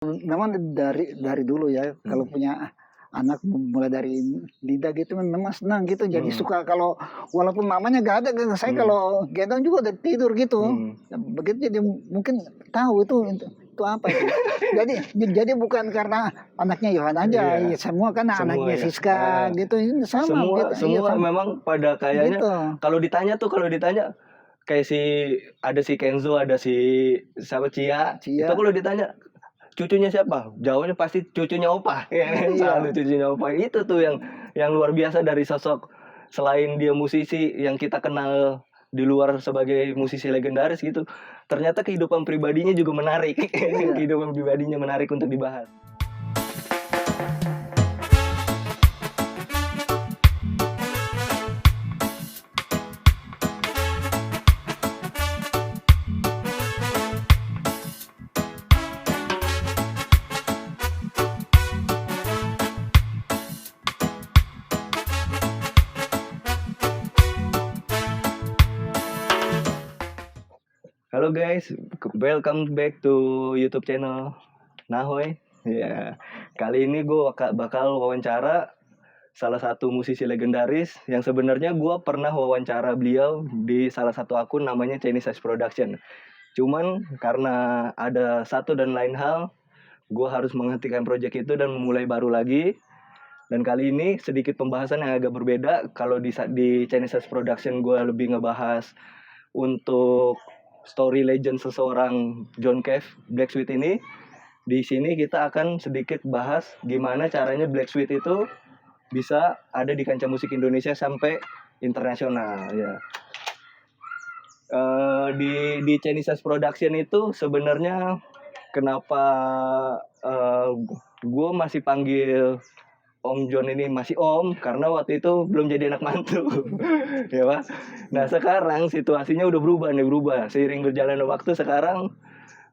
Memang dari dulu ya kalau punya anak mulai dari lidah gitu memang senang gitu. Jadi suka kalau walaupun mamanya gak ada, saya kalau gendong juga udah tidur gitu. Begitu jadi mungkin tahu itu apa itu. Jadi bukan karena anaknya Yohan aja, Iya, ya, semua kan semua anaknya ya. Siska gitu. Ini sama Semua gitu. Iya semua sama memang pada kayaknya gitu. kalau ditanya kayak ada si Kenzo, ada si siapa Cia. Itu Cia, kalau ditanya cucunya siapa? Jawabnya pasti cucunya opa. Ya kan? Selalu iya. cucunya opa. Itu tuh yang luar biasa dari sosok, selain dia musisi yang kita kenal di luar sebagai musisi legendaris gitu. Ternyata kehidupan pribadinya juga menarik. Iya. Kehidupan pribadinya menarik untuk dibahas. Halo guys, welcome back to YouTube channel Nahoy. Ya, kali ini gue bakal wawancara salah satu musisi legendaris yang sebenarnya gue pernah wawancara beliau di salah satu akun namanya Chinese Ice Production. Cuman karena ada satu dan lain hal, gue harus menghentikan proyek itu dan memulai baru lagi. Dan kali ini sedikit pembahasan yang agak berbeda. Kalau di Chinese Ice Production gue lebih ngebahas untuk story legend seseorang John Cave, Black Sweet ini. Di sini kita akan sedikit bahas gimana caranya Black Sweet itu bisa ada di kancah musik Indonesia sampai internasional ya. Di Chinese Production itu sebenarnya kenapa gue masih panggil Om John ini masih Om karena waktu itu belum jadi anak mantu. Ya Pak. Nah sekarang situasinya udah berubah seiring berjalannya waktu. Sekarang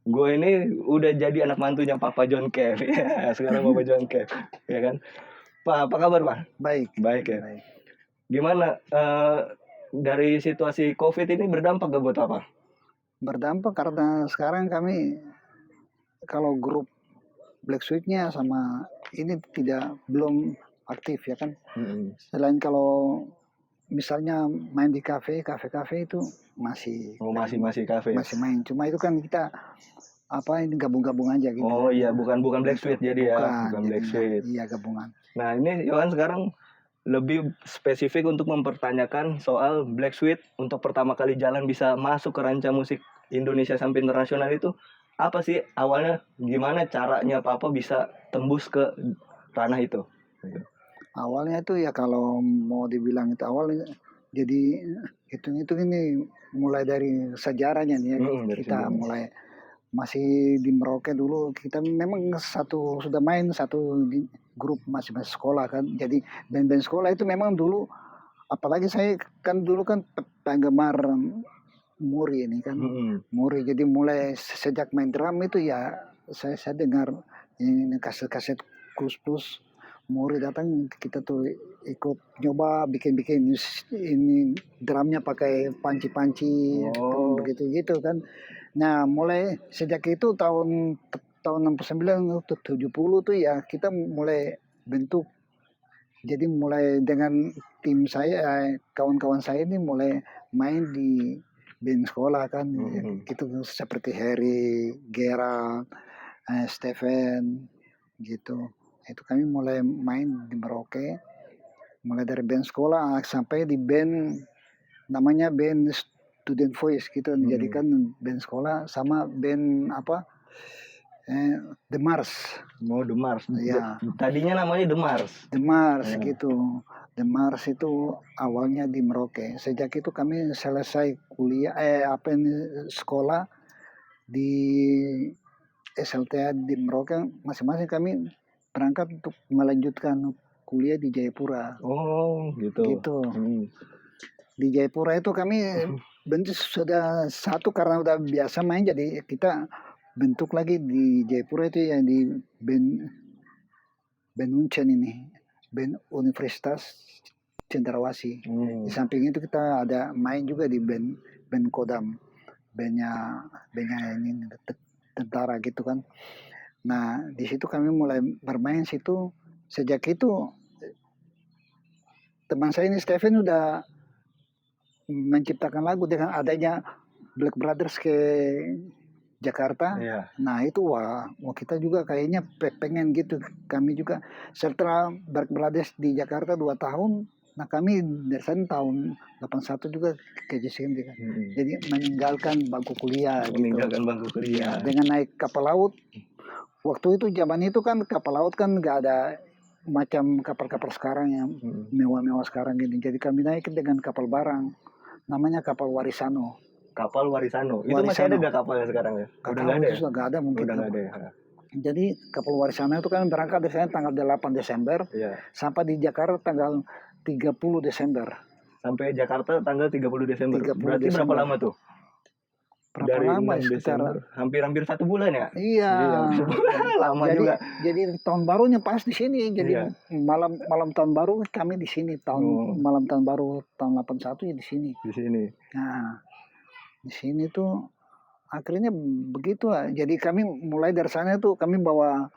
gue ini udah jadi anak mantunya Papa John Kev. Ya, sekarang Papa John Kev, ya kan. Pak, apa kabar Pak? Baik. Baik ya. Baik. Gimana dari situasi COVID ini berdampak ke buat apa? Berdampak karena sekarang kami kalau grup Black Sweet-nya sama ini belum aktif ya kan. Selain kalau misalnya main di kafe itu masih Masih kafe. masih main. Cuma itu kan kita ini gabung-gabung aja gitu. Oh iya, bukan Black Sweet jadi ya, bukan Black jadinya. Sweet. Iya gabungan. Nah ini Yohan sekarang lebih spesifik untuk mempertanyakan soal Black Sweet untuk pertama kali jalan bisa masuk ke rancah musik Indonesia sampai internasional itu apa sih awalnya, gimana caranya Papa bisa tembus ke ranah itu? Awalnya itu ya kalau mau dibilang itu awalnya jadi itu ini mulai dari sejarahnya nih ya. Kita mulai masih di Merauke dulu kita memang sudah main satu di grup masih sekolah kan. Jadi band-band sekolah itu memang dulu apalagi saya kan dulu kan penggemar Muri ini kan. Muri jadi mulai sejak main drum itu ya saya dengar ini kaset-kaset plus Muri datang kita tuh ikut nyoba bikin ini drumnya pakai panci-panci kan begitu gitu kan. Nah mulai sejak itu tahun 69 atau 70 tuh ya kita mulai bentuk. Jadi mulai dengan tim saya kawan-kawan saya ini mulai main di band sekolah kan gitu seperti Harry, Gerald, Stephen gitu. Itu kami mulai main di Merauke, mulai dari band sekolah sampai di band namanya band Student Voice gitu, dijadikan band sekolah sama band The Mars. Oh The Mars. Ya. Tadinya namanya The Mars. The Mars gitu. The Mars itu awalnya di Merauke. Sejak itu kami selesai kuliah sekolah di SLTA di Merauke, masing-masing kami berangkat untuk melanjutkan kuliah di Jayapura. Oh gitu. Di Jayapura itu kami bentuk sudah satu karena udah biasa main, jadi kita bentuk lagi di Jayapura itu yang di band Uncen ini, band Universitas Cendrawasih. Di samping itu kita ada main juga di band Kodam, bandnya ini tentara gitu kan. Nah, di situ kami mulai bermain situ. Sejak itu teman saya ini Steven udah menciptakan lagu dengan adanya Black Brothers ke Jakarta. Iya. Nah itu wah kita juga kayaknya pengen gitu. Kami juga setelah Black Brothers di Jakarta 2 tahun. Nah kami dari sana tahun 81 juga ke JCMD kan. Jadi meninggalkan bangku kuliah Meninggalkan gitu. bangku kuliah. Dengan naik kapal laut. Waktu itu zaman itu kan kapal laut kan nggak ada macam kapal-kapal sekarang yang mewah-mewah sekarang gini. Jadi kami naik dengan kapal barang. Namanya kapal Warisano. Kapal Warisano. Itu masih ada nggak kapalnya sekarang ya? Udah nggak ada ya? Sudah nggak ada mungkin. Udah nggak ada ya. Jadi kapal Warisano itu kan berangkat dari sana tanggal 8 Desember. Iya. Sampai di Jakarta tanggal 30 Desember. Sampai Jakarta tanggal 30 Desember. 30 Berarti Desember. berapa lama tuh? Berapa Dari lama? 6 Desember. Hampir 1 bulan ya? Iya. Lama jadi, juga. Jadi tahun barunya pas di sini. Jadi malam tahun baru kami di sini. Malam tahun baru tahun 81 ya di sini. Di sini. Nah, di sini tuh akhirnya begitu lah. Jadi kami mulai dari sana tuh kami bawa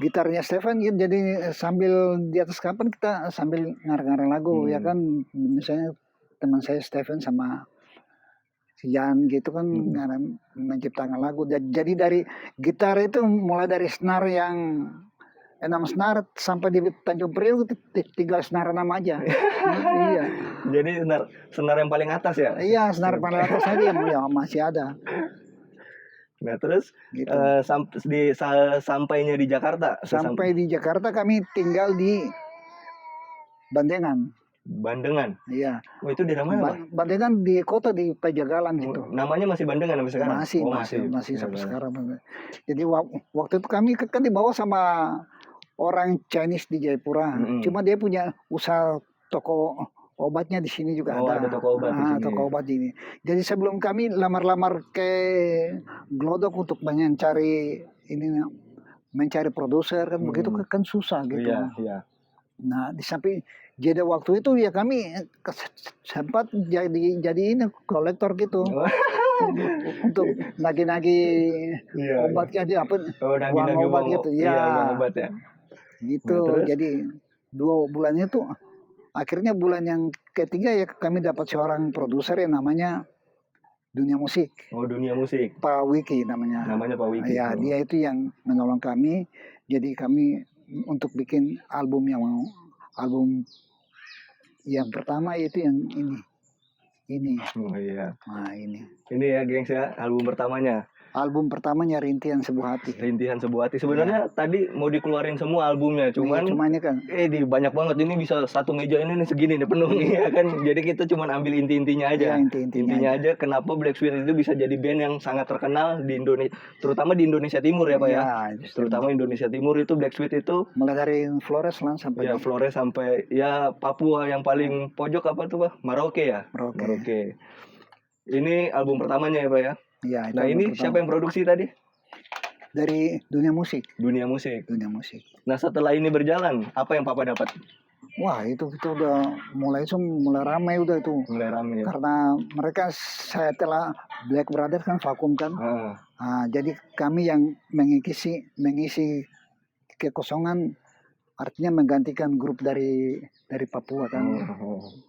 gitarnya Stefan ya, jadi sambil di atas kapal kita sambil ngarang-ngarang lagu ya kan, misalnya teman saya Stefan sama si Jan gitu kan menciptakan lagu. Jadi dari gitar itu mulai dari senar yang 6 senar sampai di Tanjung Priok tinggal senar 6 aja. Iya. Jadi senar yang paling atas ya? Iya, senar paling atas aja yang masih ada. Nah terus gitu. Sampainya di Jakarta? Sampai di Jakarta kami tinggal di Bandengan. Bandengan? Iya. Oh itu di mana? Bandengan di kota di Pajagalan gitu. Namanya masih Bandengan sampai sekarang? Masih sampai sekarang. Jadi waktu itu kami kan dibawa sama orang Chinese di Jayapura. Cuma dia punya usaha toko obatnya di sini juga ada. Ada toko obat di sini. Toko obat ini. Jadi sebelum kami lamar-lamar ke Glodok untuk mencari produser kan begitu kan susah gitu. Iya. Nah di samping jeda waktu itu ya kami sempat jadi ini kolektor gitu. Untuk nagi-nagi obatnya dia apa? Uang obat gitu. Iya, uang obat ya. Gitu. Nah, jadi 2 bulannya tuh akhirnya bulan yang ketiga ya kami dapat seorang produser yang namanya Dunia Musik. Oh, Dunia Musik. Pak Wiki namanya. Namanya Pak Wiki. Ya, dia itu yang menolong kami. Jadi kami untuk bikin album yang pertama itu yang ini. Oh iya. Nah, ini. Ini ya, gengs ya, album pertamanya. Album pertamanya Rintihan Sebuah Hati. Rintihan Sebuah Hati. Sebenarnya tadi mau dikeluarin semua albumnya, cuman ini kan. Banyak banget, ini bisa satu meja ini nih segini nih penuh nih ya kan. Jadi kita cuman ambil inti-intinya aja. Intinya aja kenapa Black Sweet itu bisa jadi band yang sangat terkenal di Indonesia, terutama di Indonesia Timur ya Pak ya. Terutama Indonesia Timur itu Black Sweet itu mulai dari Flores lah sampai Flores sampai ya Papua yang paling pojok apa tuh Pak? Merauke ya. Merauke. Ini album pertamanya ya Pak ya. Ya, nah ini siapa yang produksi tadi? Dari Dunia Musik. Dunia Musik. Nah setelah ini berjalan, apa yang Papa dapat? Wah itu udah mulai ramai udah itu. Mulai ramai. Karena mereka setelah Black Brothers kan vakum kan. Nah, jadi kami yang mengisi kekosongan, artinya menggantikan grup dari Papua kan.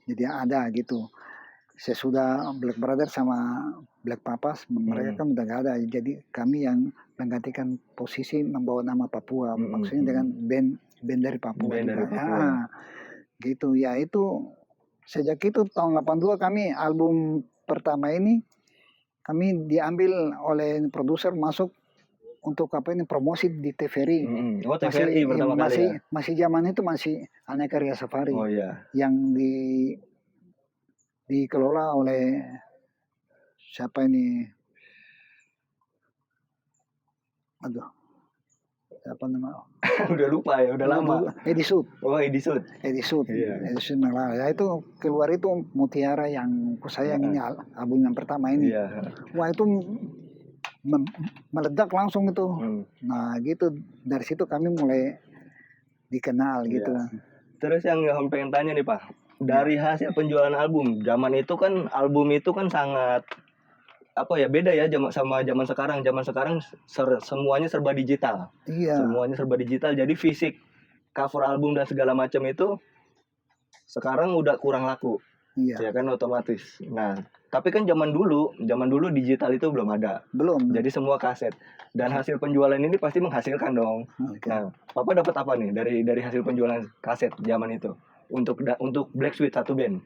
Jadi ada gitu. Sesudah Black Brothers sama Black Papas mereka kan udah gak ada, jadi kami yang menggantikan posisi membawa nama Papua, maksudnya dengan band dari Papua. Gitu ya. Itu sejak itu tahun 82 kami album pertama ini kami diambil oleh produser masuk untuk promosi di TVRI. Oh TVRI pertama kali ya? Masih zaman itu masih Aneka Ria Safari. Oh iya. Yang dikelola oleh siapa ini? Aduh, siapa nama? Udah lupa ya, udah lama. Edi Sud. Oh Edi Sud. Iya. Edi Sud ya itu keluar itu Mutiara yang kusayang ini album yang pertama ini. Iya. Wah itu meledak langsung itu. Nah gitu dari situ kami mulai dikenal gitu. Terus yang pengen tanya nih Pak. Dari hasil penjualan album, zaman itu kan album itu kan sangat apa ya, beda ya sama zaman sekarang. Zaman sekarang semuanya serba digital. Iya. Semuanya serba digital. Jadi fisik cover album dan segala macam itu sekarang udah kurang laku. Iya. Ya kan, otomatis. Nah, tapi kan zaman dulu digital itu belum ada. Belum. Jadi semua kaset. Dan hasil penjualan ini pasti menghasilkan dong. Okay. Nah, Papa dapat apa nih dari hasil penjualan kaset zaman itu? Untuk Black Sweet satu band.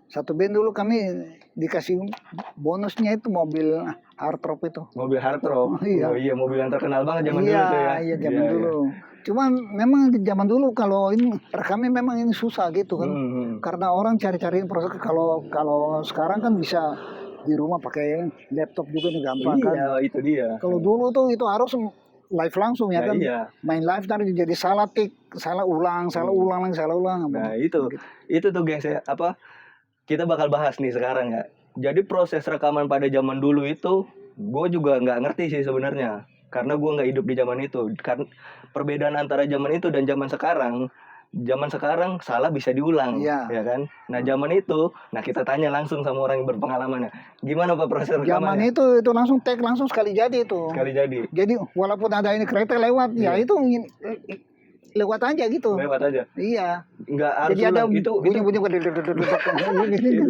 Satu band dulu kami dikasih bonusnya itu mobil hard rock itu. Mobil hard rock. Iya. Oh iya, mobil yang terkenal banget zaman iya, dulu tuh ya. Iya, zaman dulu. Cuman memang di zaman dulu kalau ini rekamnya memang ini susah gitu kan. Karena orang cari-cariin proses. Kalau sekarang kan bisa di rumah pakai laptop juga nih gampang kan. Iya, itu dia. Kalau dulu tuh itu harus live langsung ya kan. Iya. Main live tadi jadi salah tik, salah ulang. Nah, itu tuh guys ya, apa kita bakal bahas nih sekarang ya. Jadi proses rekaman pada zaman dulu itu gue juga nggak ngerti sih sebenarnya, karena gue nggak hidup di zaman itu. Karena perbedaan antara zaman itu dan zaman sekarang salah bisa diulang, ya kan. Nah zaman itu, kita tanya langsung sama orang yang berpengalaman ya, gimana Pak proses rekamannya? Zaman itu langsung take langsung sekali jadi itu. Jadi walaupun ada ini kereta lewat, ya itu lewat aja gitu. Lewat aja. Iya. Enggak harus jadi ada itu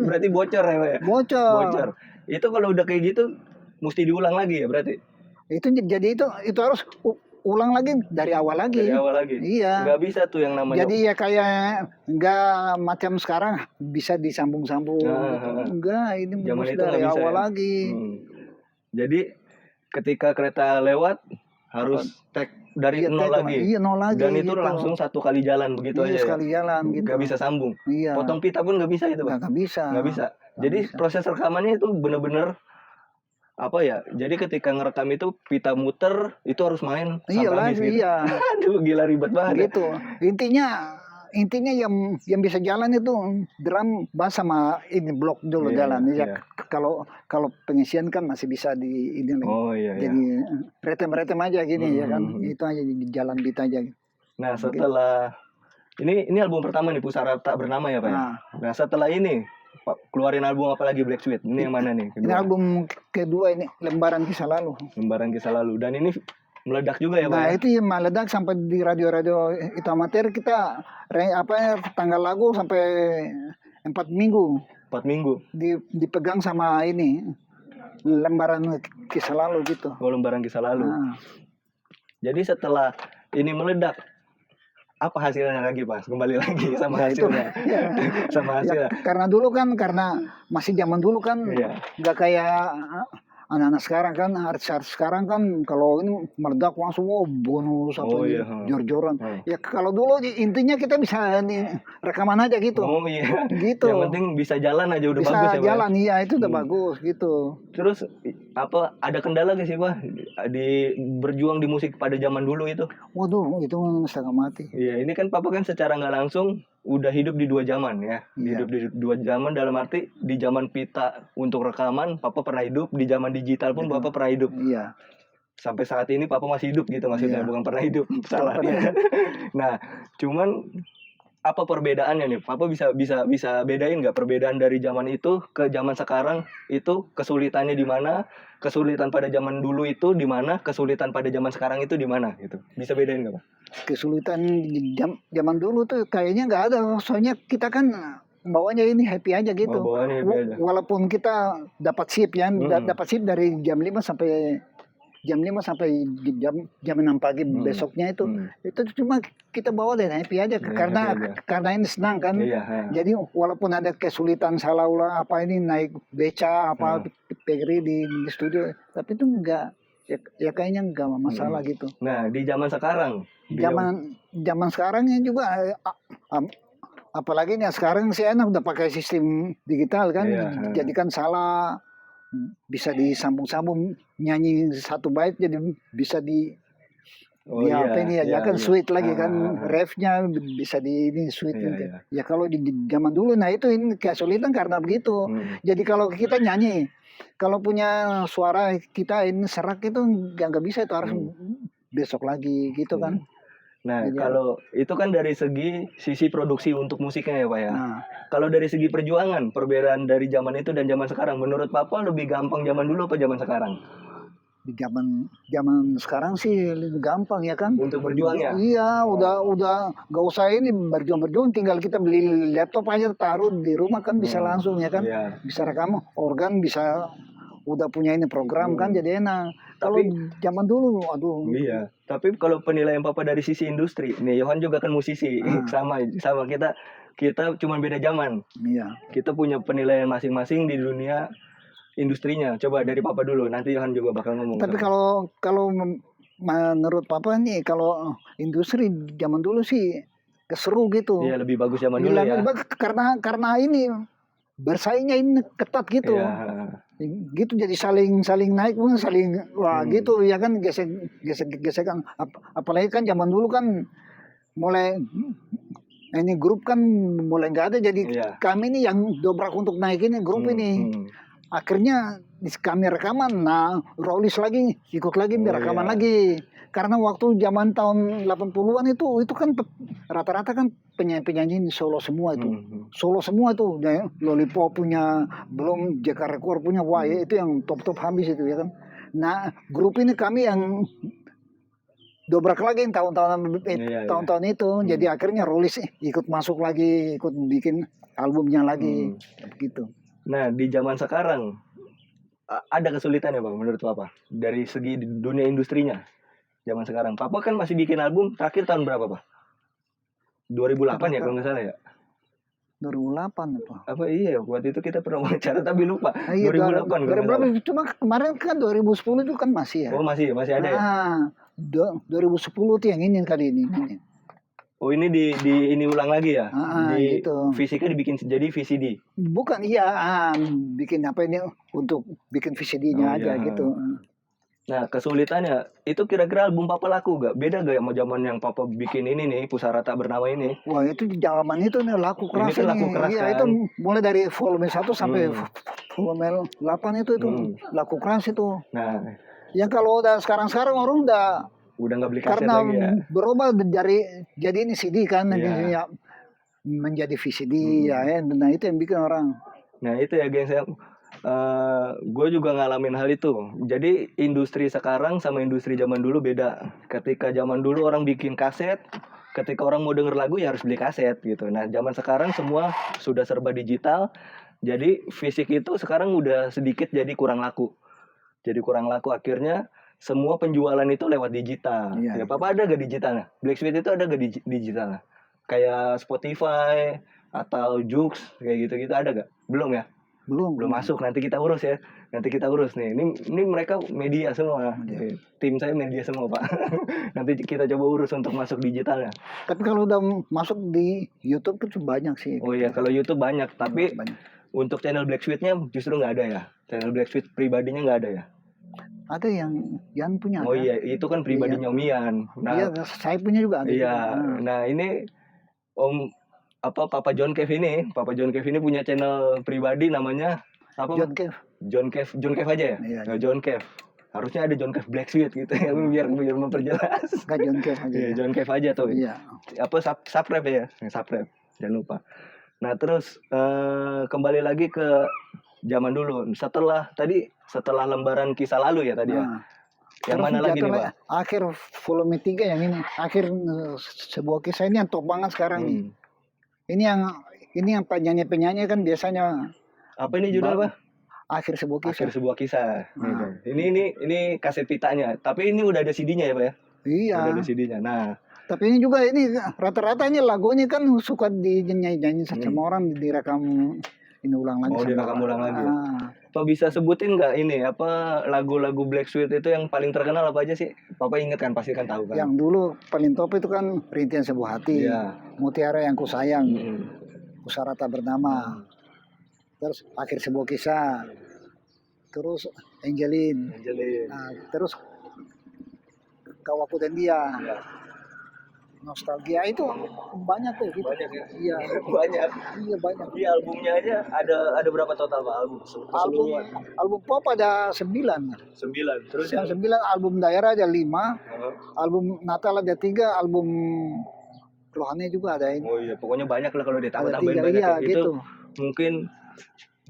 berarti bocor ya, Pak ya? Bocor. Itu kalau udah kayak gitu mesti diulang lagi ya berarti? Itu jadi itu harus ulang lagi dari awal lagi. Iya. Nggak bisa tuh yang namanya. Jadi ya kayak nggak macam sekarang bisa disambung-sambung. Enggak, ini mesti dari awal lagi. Jadi ketika kereta lewat harus take dari nol lagi. Iya, nol lagi. Dan itu langsung satu kali jalan begitu aja. Sekali jalan gitu. Nggak bisa sambung. Iya. Potong pita pun nggak bisa itu, Pak. Nggak bisa. Jadi proses rekamannya itu benar-benar apa ya? Jadi ketika ngerekam itu pita muter itu harus main sampai habis gitu. Iya. Aduh, gila ribet banget. Gitu. Intinya yang bisa jalan itu drum, bass sama ini blok dulu jalan. Ya kalau pengisian kan masih bisa di ini lagi. Oh iya. Jadi retem aja gini ya kan. Itu aja di jalan beat aja. Nah, setelah ini album pertama nih, Pusara Tak Bernama ya, Pak. Nah, setelah ini keluarin album apa lagi Black Sweet? Ini yang mana nih? Kedua. Ini album kedua ini, Lembaran Kisah Lalu. Dan ini meledak juga ya, Pak? Nah, itu yang meledak sampai di radio-radio itu amatir kita tanggal lagu sampai 4 minggu. 4 minggu. Dipegang sama ini Lembaran Kisah Lalu gitu. Oh, Lembaran Kisah Lalu. Jadi setelah ini meledak, apa hasilnya lagi, Pak? Kembali lagi sama hasilnya. Sama hasilnya. Ya, karena masih zaman dulu kan nggak kayak anak-anak sekarang kan, artis-artis sekarang kan kalau ini meledak langsung bonus atau jor-joran. Ya kalau dulu intinya kita bisa rekaman aja gitu. Oh iya. Gitu. Yang penting bisa jalan aja udah bagus ya, Pak. Bisa jalan, iya itu udah bagus gitu. Terus ada kendala gak sih, Pak, di berjuang di musik pada zaman dulu itu? Waduh, itu setengah mati. Iya, ini kan Papa kan secara nggak langsung udah hidup di 2 zaman ya. Hidup di 2 zaman dalam arti di zaman pita untuk rekaman Papa pernah hidup, di zaman digital pun Papa pernah hidup. Iya. Sampai saat ini Papa masih hidup gitu maksudnya, bukan pernah hidup. Salah ya. Nah, cuman apa perbedaannya nih? Papa bisa bedain nggak perbedaan dari zaman itu ke zaman sekarang itu kesulitannya di mana? Kesulitan pada zaman dulu itu di mana? Kesulitan pada zaman sekarang itu di mana gitu? Bisa bedain nggak, Pak? Kesulitan zaman dulu tuh kayaknya nggak ada. Soalnya kita kan bawanya ini happy aja gitu. Walaupun kita dapat shift ya, dapat shift dari jam 5 sampai jam 6 pagi besoknya itu cuma kita bawa dan happy aja karena ini senang kan. Jadi walaupun ada kesulitan salah ulah apa ini naik beca apa pegri di studio, tapi itu enggak ya kayaknya enggak masalah gitu. Nah, di zaman sekarang sekarangnya juga apalagi nih sekarang si enak udah pakai sistem digital kan. Jadi kan salah bisa disambung-sambung, nyanyi 1 bait jadi bisa kan sweet lagi kan, refnya bisa ini sweet gitu. Ya kalau di zaman dulu itu ini kesulitan karena begitu. Jadi kalau kita nyanyi, kalau punya suara kita ini serak itu nggak bisa, itu harus besok lagi gitu kan. Nah, Jadi, kalau itu kan dari segi sisi produksi untuk musiknya ya Pak ya. nah, Kalau dari segi perjuangan, perbedaan dari zaman itu dan zaman sekarang, menurut Papa lebih gampang zaman dulu apa zaman sekarang? di zaman zaman sekarang sih lebih gampang ya kan. Untuk berjuang ya? Iya, udah gak usah ini berjuang-berjuang, tinggal kita beli laptop aja taruh di rumah kan bisa langsung ya kan. Iya. Bisa rekam organ, bisa udah punya ini program kan jadi enak. Kalau Tapi zaman dulu, aduh, iya, tapi kalau penilaian Papa dari sisi industri, nih Johan juga kan musisi, sama sama kita cuma beda zaman. iya. Kita punya penilaian masing-masing di dunia industrinya. Coba dari Papa dulu, nanti Johan juga bakal ngomong. Tapi kalau menurut Papa nih, kalau industri zaman dulu sih keseru gitu. Iya, lebih bagus zaman dulu ya. Karena ini bersaingnya ini ketat gitu. Iya. Gitu jadi saling naik pun saling gitu ya kan, gesekan. Apalagi kan zaman dulu kan mulai ini grup kan mulai nggak ada, jadi Iya. kami ini yang dobrak untuk naik ini grup ini. Akhirnya kami rekaman, nah Rolis lagi ikut lagi rekaman lagi. Karena waktu zaman tahun 80-an itu kan rata-rata kan penyanyi solo semua itu. Solo semua itu. Lollipop punya, belum JK Record punya, wah itu yang top-top habis itu ya kan. Nah, grup ini kami yang dobrak lagi tahun-tahun itu. Jadi akhirnya Rolis ikut masuk lagi, ikut bikin albumnya lagi gitu. Nah, di zaman sekarang ada kesulitan ya Bang menurut Papa dari segi dunia industrinya. Zaman sekarang Papa kan masih bikin album terakhir tahun berapa Pak? 2008 ya kalau nggak salah ya. 2008 apa? Apa iya waktu itu kita pernah wawancara tapi lupa. Iya, 2008 cuma kemarin kan 2010 itu kan masih ya. Oh masih ada ya. 2010 tuh yang ini kali ini. Oh ini ini ulang lagi ya? Gitu. Fisiknya dibikin jadi VCD. Bukan, bikin apa ini untuk bikin VCD-nya aja gitu. Nah kesulitannya itu kira-kira album Papa laku gak? Beda gak sama zaman yang Papa bikin ini nih Pusara Tak Bernama ini? Wah itu di zaman itu nih laku keras ini. Kan laku keras iya, kan? itu mulai dari volume 1 sampai volume 8 itu laku keras itu. Nah, yang kalau udah sekarang orang udah nggak beli kaset karena lagi ya? berubah jadi ini CD kan, ya, menjadi VCD ya. Nah itu yang bikin orang. Nah itu ya gengs ya. Gue juga ngalamin hal itu. Jadi industri sekarang sama industri zaman dulu beda. Ketika zaman dulu orang bikin kaset, ketika orang mau denger lagu ya harus beli kaset gitu. Nah zaman sekarang semua sudah serba digital. Jadi fisik itu sekarang udah sedikit jadi kurang laku. Akhirnya semua penjualan itu lewat digital. Ya Papa ada gak digitalnya? Black Sweet itu ada gak digitalnya? Kayak Spotify atau Joox kayak gitu-gitu ada gak? Belum ya? Belum masuk. Nanti kita urus ya. Nih. Ini mereka media semua. Tim saya media semua Pak. Nanti kita coba urus untuk masuk digitalnya. Tapi kalau udah masuk di YouTube itu banyak sih. Oh iya, kalau YouTube banyak. Tapi untuk channel Black Sweet-nya justru nggak ada ya. Channel Black Sweet pribadinya nggak ada ya. Ada yang Yan punya. Oh iya, itu kan pribadinya Om Ian. Nah, iya, saya punya juga ada. Iya. Nah, ini Papa John Kev ini punya channel pribadi namanya apa? John Kev aja ya? Iya. Nah, John Kev. Harusnya ada John Kev Black Sweet gitu ya, biar memperjelas. Enggak, John Kev aja. Iya, John Kev aja tuh. Iya. Apa subscribe ya? Subscribe. Jangan lupa. Nah, terus kembali lagi ke zaman dulu. Setelah lembaran kisah lalu ya tadi ya. Yang mana lagi nih Pak? Akhir volume 3 yang ini. Akhir sebuah kisah ini yang top banget sekarang nih. Ini yang penyanyi kan biasanya. Apa ini judul Pak? Akhir sebuah kisah. Ini kaset pitanya. Tapi ini udah ada CD-nya ya Pak ya? Iya. Udah ada CD-nya. Nah. Tapi ini juga rata-rata ini lagunya kan suka dinyanyi sama orang, direkam ini ulang lagi. Oh, direkam ulang lagi. Apa bisa sebutin nggak ini apa lagu-lagu Black Sweet itu yang paling terkenal apa aja sih? Papa inget kan, pasti kan tahu kan. Yang dulu paling top itu kan Rintihan Sebuah Hati, Mutiara Yang Kusayang, Pusara Tak Bernama, terus Akhir Sebuah Kisah, terus Angelin. Nah, terus Kau Aku dan Dia. Nostalgia itu banyak tuh gitu. Banyak ya. Iya, Banyak. iya banyak. Di albumnya aja ada berapa total Pak album? Album Keseluruhan. album pop ada 9. 9. Terus yang 9, album daerah ada 5, oh, album Natal ada 3, album rohani juga ada ini. oh iya, pokoknya banyak lah kalau Ada ditambah-tambahin 3, banyak iya ya. Itu gitu. mungkin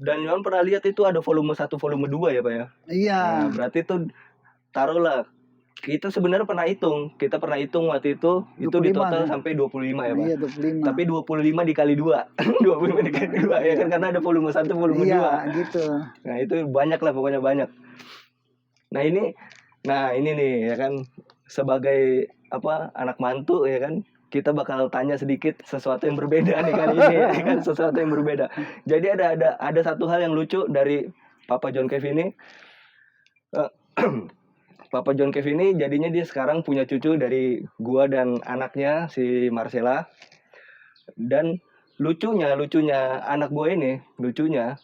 dan Yon pernah lihat itu ada volume 1, volume 2 ya Pak ya. Iya. Nah, berarti itu taruhlah kita sebenarnya pernah hitung. Kita pernah hitung waktu itu di 25 total ya. sampai 25 ya Pak. Iya 25. Tapi 25 dikali 2. 25 dikali 2 ya kan karena ada volume 1, volume 2. Iya gitu. Nah, itu banyak lah pokoknya banyak. Nah, ini nih ya kan sebagai anak mantu ya kan kita bakal tanya sedikit sesuatu yang berbeda nih kali ini ya kan sesuatu yang berbeda. Jadi ada satu hal yang lucu dari Papa John Kev ini. Papa John Kev ini jadinya dia sekarang punya cucu dari gua dan anaknya si Marcella. Dan lucunya anak gua ini lucunya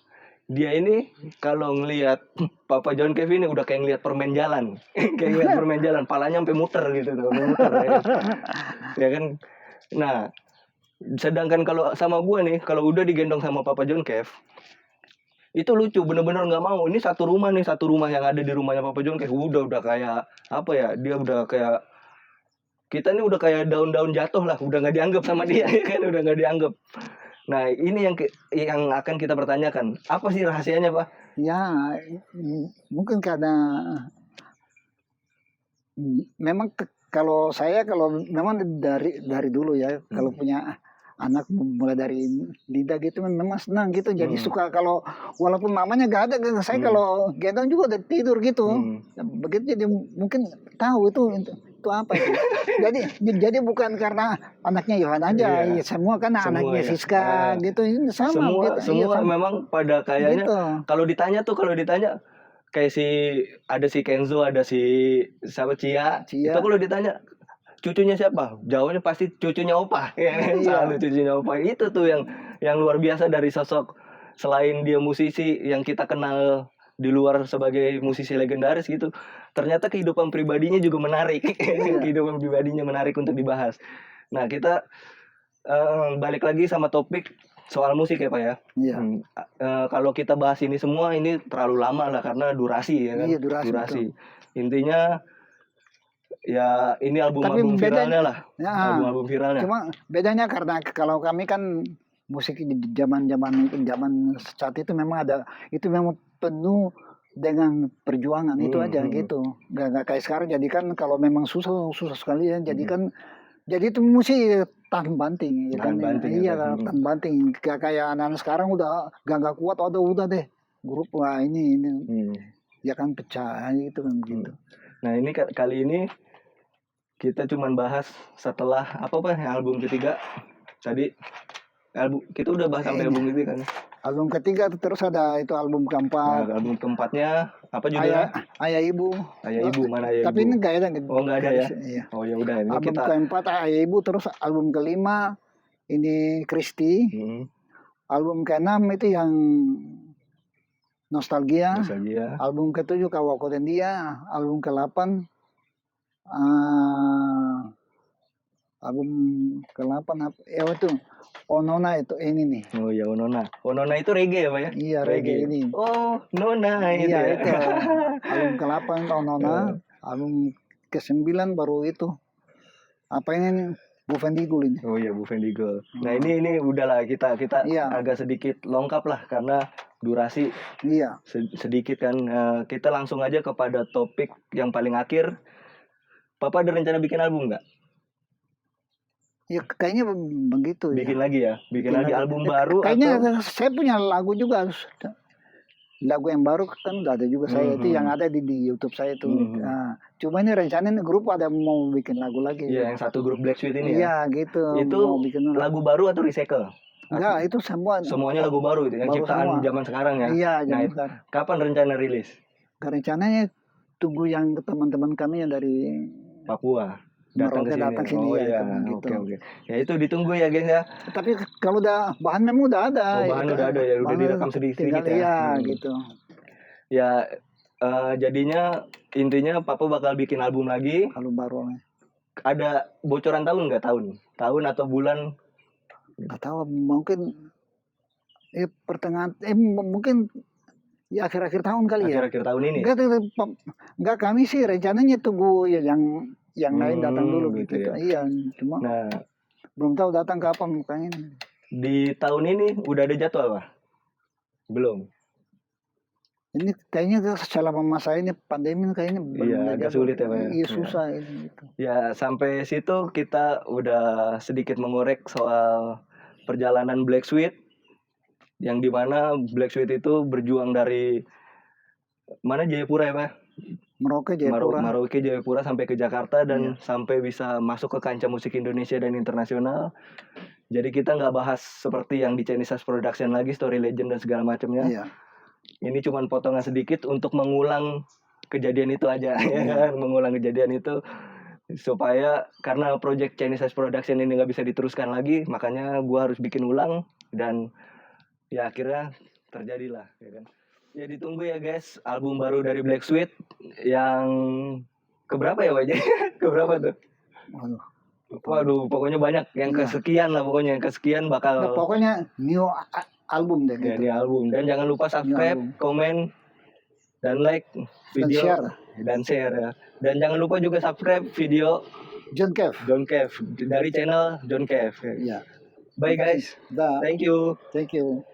dia ini kalau ngelihat Papa John Kev ini udah kayak ngelihat permen jalan. Kayak ngelihat permen jalan, palanya sampai muter gitu tuh, muter ya kan. Ya kan. Nah, sedangkan kalau sama gua nih, kalau udah digendong sama Papa John Kev, itu lucu, bener-bener nggak mau. Ini satu rumah yang ada di rumahnya Papa John Kev udah kayak apa ya? Dia udah kayak kita ini udah kayak daun-daun jatuh lah, udah nggak dianggap sama dia ya kan, udah nggak dianggap. Nah, ini yang akan kita pertanyakan. Apa sih rahasianya, Pak? Ya, mungkin karena memang kalau memang dari dulu ya, kalau punya anak mulai dari lidah gitu memang senang gitu. Jadi suka kalau walaupun mamanya gak ada, saya kalau gendong juga udah tidur gitu. Begitu jadi mungkin tahu itu apa itu. jadi bukan karena anaknya Yohan aja, Iya. ya, semua kan Semua anaknya ya. Siska gitu. Ini sama Semua gitu. semua Iya, sama. memang pada kayaknya Gitu. kalau ditanya kayak ada si Kenzo, ada si siapa Cia. Cia. Itu kalau ditanya cucunya siapa? Jawabnya pasti cucunya Opa. Ya, kan? Selalu cucunya Opa. Itu tuh yang luar biasa dari sosok selain dia musisi yang kita kenal di luar sebagai musisi legendaris gitu. Ternyata kehidupan pribadinya juga menarik. Kehidupan pribadinya menarik untuk dibahas. Nah, kita balik lagi sama topik soal musik ya Pak ya. Iya. Kalau kita bahas ini semua ini terlalu lama lah karena durasi ya kan. Iya, durasi. Intinya ya ini album-album viralnya lah. Ya, album-album viralnya. Cuma bedanya karena kalau kami kan musik di zaman saat itu memang penuh dengan perjuangan itu aja gitu. Gak kayak sekarang. Jadi kan kalau memang susah sekali ya. Jadi itu mesti tahan banting. Tahan banting. Iya, tahan banting. Kayak anak-anak sekarang udah gak kuat. Udah deh. Grup wah ini. Ya kan pecah gitu kan gitu. Nah ini kali ini kita cuman bahas setelah album ketiga tadi. Kita udah bahas sampai album ketiga kan. Album ketiga terus ada itu album keempat. Nah, album keempatnya apa judulnya? Ayah Ibu. Ayah Ibu, mana Ayah Ibu? Tapi ini nggak ada. Oh nggak ada ya? Iya. Oh ya udah ini album kita. Keempat Ayah Ibu, terus album kelima ini Kristi. Album keenam itu yang Nostalgia. Album ketujuh Kawako dan Dia. Album ke-8 album ke-8 itu Onona itu ini nih. Oh ya Onona itu reggae ya Pak ya? Iya reggae ini. Oh Nona itu iya, ya. Itu album ke-8 Onona. Album ke-9 baru itu apa ini Buvendigul ini. Oh iya Buvendigul. Nah ini udahlah kita agak sedikit lengkap lah karena durasi sedikit kan. Kita langsung aja kepada topik yang paling akhir. Papa ada rencana bikin album nggak? Ya kayaknya begitu. Bikin lagi ya? Bikin lagi album baru? Kayaknya saya punya lagu juga. Lagu yang baru kan udah ada juga saya itu yang ada di YouTube saya itu. Nah, cuma ini rencananya grup ada mau bikin lagu lagi. Iya, yang satu grup Black Sweet ini ya. Iya, gitu. Itu mau bikin lagu baru atau recycle? Enggak, itu semuanya lagu baru itu yang ciptaan zaman sekarang ya. Iya, zaman sekarang. Kapan rencana rilis? Rencananya tunggu yang teman-teman kami yang dari Papua datang ke sini. Oh iya, gitu. Oke. Ya itu ditunggu ya guys ya. Tapi kalau udah bahan memang udah ada. Oh, bahan udah ada ya, udah direkam sedikit ya. Iya, gitu. Ya jadinya intinya Papa bakal bikin album lagi. Album baru. ada bocoran tahun nggak, tahun atau bulan? Nggak tahu, mungkin pertengahan mungkin ya akhir-akhir tahun kali ya. Akhir-akhir tahun ini. Enggak, kami sih rencananya tunggu ya yang lain datang dulu gitu. ya. Iya, cuma Nah, belum tahu datang kapan mukanya. di tahun ini udah ada jadwal, Pak? Belum. Ini kayaknya selama masa ini pandemi kayaknya Iya, agak sulit ya, Pak. Iya, susah ini gitu. Ya, sampai situ kita udah sedikit mengorek soal perjalanan Black Sweet, yang dimana Black Sweet itu berjuang dari mana, Jayapura ya, Pak? Merauke Jayapura sampai ke Jakarta dan sampai bisa masuk ke kancah musik Indonesia dan internasional. Jadi kita nggak bahas seperti yang di Chinese House Production lagi, Story Legend dan segala macamnya. Iya. Ini cuma potongan sedikit untuk mengulang kejadian itu aja, ya kan? Mengulang kejadian itu supaya karena project Chinese House Production ini nggak bisa diteruskan lagi, makanya gua harus bikin ulang dan ya akhirnya terjadilah, ya kan? Ya ditunggu ya guys, album baru dari Black Sweet yang keberapa ya wajah? Keberapa tuh? Waduh, pokoknya banyak, yang kesekian lah pokoknya, yang kesekian bakal. Nah, pokoknya new album deh. Ya, new album. Dan jangan lupa subscribe, komen, dan like video dan share ya. Dan jangan lupa juga subscribe video John Kev dari channel John Kev. Iya. Bye guys. Thank you. you.